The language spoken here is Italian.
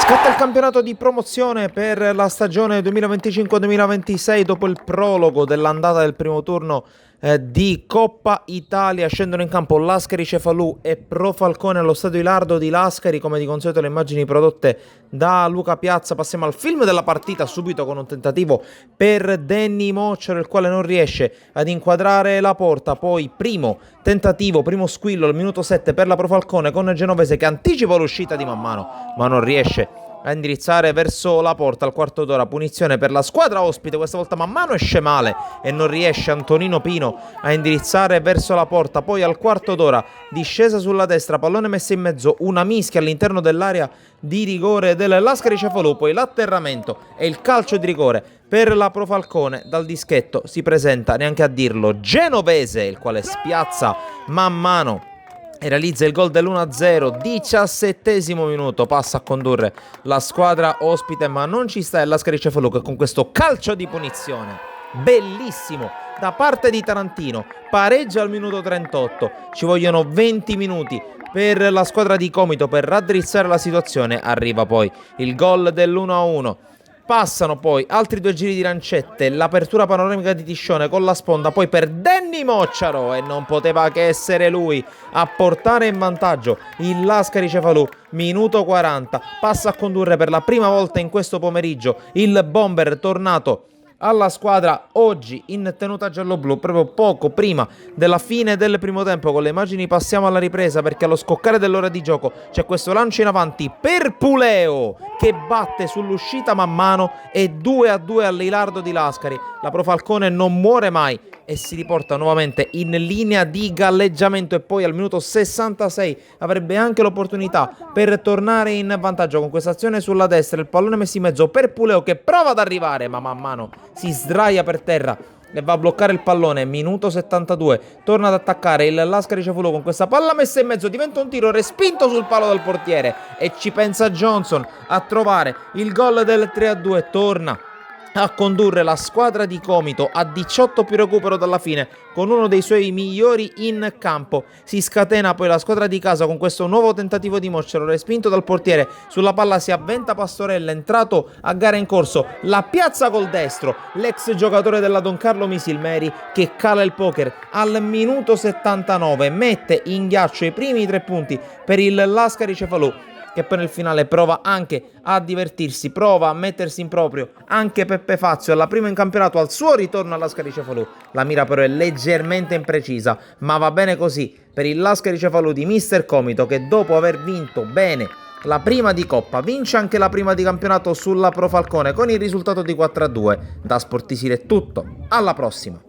Scatta il campionato di promozione per la stagione 2025-2026 dopo il prologo dell'andata del primo turno di Coppa Italia. Scendono in campo Lascari Cefalù e Pro Falcone allo stadio Ilardo di Lascari, come di consueto le immagini prodotte da Luca Piazza. Passiamo al film della partita subito con un tentativo per Danny Mocciaro, il quale non riesce ad inquadrare la porta. Poi primo tentativo, primo squillo al minuto 7 per la Pro Falcone con Genovese che anticipa l'uscita di Mammano ma non riesce a indirizzare verso la porta. Al quarto d'ora punizione per la squadra ospite, questa volta Mammano esce male e non riesce Antonino Pino a indirizzare verso la porta. Poi al quarto d'ora discesa sulla destra, pallone messo in mezzo, una mischia all'interno dell'area di rigore del Lascari Cefalù, poi l'atterramento e il calcio di rigore per la Pro Falcone. Dal dischetto si presenta, neanche a dirlo, Genovese, il quale spiazza Mammano e realizza il gol dell'1-0. 17esimo minuto, passa a condurre la squadra ospite, ma non ci sta il Lascari Cefalù che con questo calcio di punizione bellissimo da parte di Tarantino pareggia al minuto 38. Ci vogliono 20 minuti per la squadra di Comito per raddrizzare la situazione. Arriva poi il gol dell'1-1. Passano poi altri due giri di lancette, l'apertura panoramica di Tiscione con la sponda poi per Danny Mocciaro e non poteva che essere lui a portare in vantaggio il Lascari Cefalù. Minuto 40, passa a condurre per la prima volta in questo pomeriggio il bomber tornato alla squadra oggi in tenuta giallo-blu proprio poco prima della fine del primo tempo. Con le immagini passiamo alla ripresa perché allo scoccare dell'ora di gioco c'è questo lancio in avanti per Puleo che batte sull'uscita Mammano e 2-2 all'Ilardo di Lascari. La Pro Falcone non muore mai e si riporta nuovamente in linea di galleggiamento e poi al minuto 66 avrebbe anche l'opportunità per tornare in vantaggio con questa azione sulla destra, il pallone messo in mezzo per Puleo che prova ad arrivare ma man mano si sdraia per terra e va a bloccare il pallone. Minuto 72, torna ad attaccare il Lascari Cefalù con questa palla messa in mezzo, diventa un tiro respinto sul palo del portiere e ci pensa Johnson a trovare il gol del 3-2. Torna a condurre la squadra di Comito a 18 più recupero dalla fine con uno dei suoi migliori in campo. Si scatena poi la squadra di casa con questo nuovo tentativo di Mocciaro respinto dal portiere. Sulla palla si avventa Pastorella, entrato a gara in corso, la piazza col destro l'ex giocatore della Don Carlo Misilmeri che cala il poker al minuto 79, mette in ghiaccio i primi 3 punti per il Lascari Cefalù che poi nel finale prova anche a divertirsi, prova a mettersi in proprio anche Peppe Fazio alla prima in campionato al suo ritorno alla Lascari Cefalù. La mira però è leggermente imprecisa, ma va bene così per il Lascari Cefalù di Mister Comito che dopo aver vinto bene la prima di Coppa vince anche la prima di campionato sulla Pro Falcone con il risultato di 4-2. Da Sportisile è tutto, alla prossima!